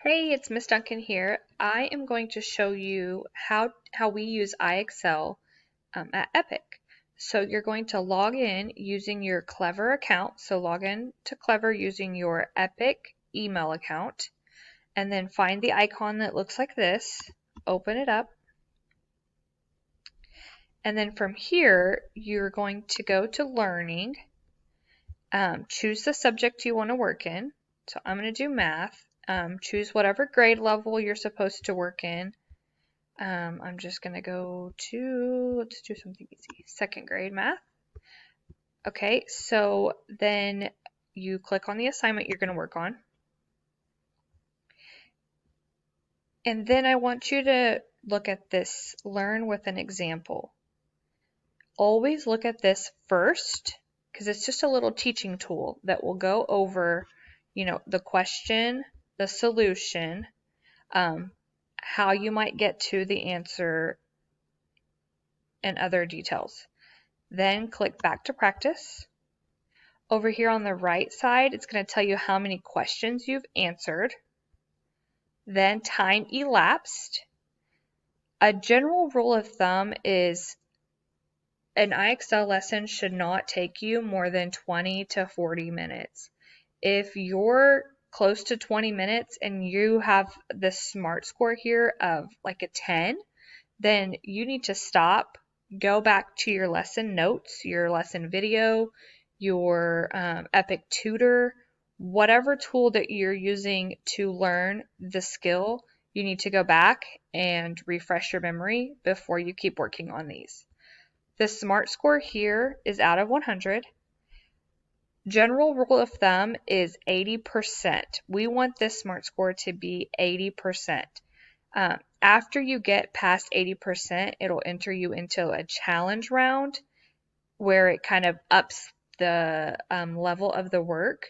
Hey, it's Miss Duncan here. I am going to show you how we use iXL at Epic. So you're going to log in using your Clever account. So log in to Clever using your Epic email account, and then find the icon that looks like this. Open it up, and then from here you're going to go to Learning. Choose the subject you want to work in. So I'm going to do math. Choose whatever grade level you're supposed to work in. I'm just going to go to, let's do something easy, second grade math. Okay, so then you click on the assignment you're going to work on. And then I want you to look at this, learn with an example. Always look at this first, because it's just a little teaching tool that will go over, the question, the solution, how you might get to the answer, and other details. Then click back to practice. Over here on the right side, it's going to tell you how many questions you've answered. Then time elapsed. A general rule of thumb is an IXL lesson should not take you more than 20 to 40 minutes. If you're close to 20 minutes and you have the SMART score here of like a 10, then you need to stop, go back to your lesson notes, your lesson video, your Epic Tutor, whatever tool that you're using to learn the skill, you need to go back and refresh your memory before you keep working on these. The SMART score here is out of 100. General rule of thumb is 80%. We want this SMART score to be 80%. After you get past 80%, it'll enter you into a challenge round where it kind of ups the level of the work.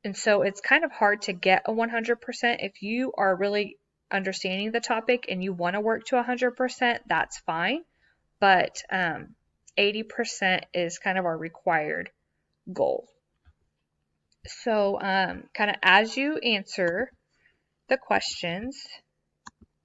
And so it's kind of hard to get a 100%. If you are really understanding the topic and you want to work to 100%, that's fine. But 80% is kind of our required goal. So kind of as you answer the questions,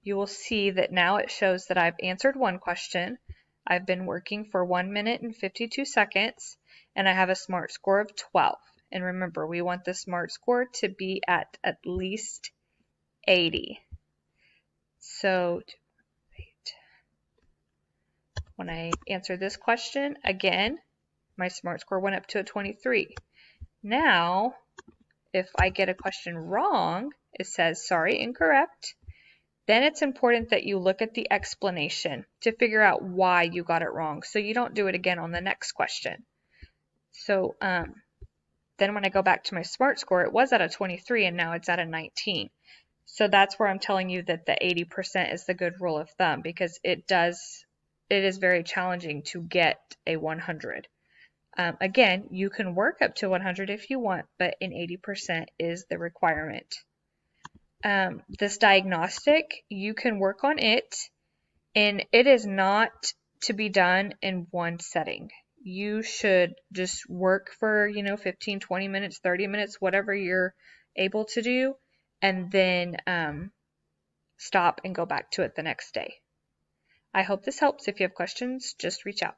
you will see that now it shows that I've answered one question. I've been working for 1 minute and 52 seconds, and I have a SMART score of 12. And remember, we want the SMART score to be at least 80. So when I answer this question, again, my SMART score went up to a 23. Now, if I get a question wrong, it says, sorry, incorrect. Then it's important that you look at the explanation to figure out why you got it wrong, so you don't do it again on the next question. So then when I go back to my SMART score, it was at a 23 and now it's at a 19. So that's where I'm telling you that the 80% is the good rule of thumb, because it is very challenging to get a 100. Again, you can work up to 100 if you want, but an 80% is the requirement. This diagnostic, you can work on it, and it is not to be done in one setting. You should just work for, 15, 20 minutes, 30 minutes, whatever you're able to do, and then stop and go back to it the next day. I hope this helps. If you have questions, just reach out.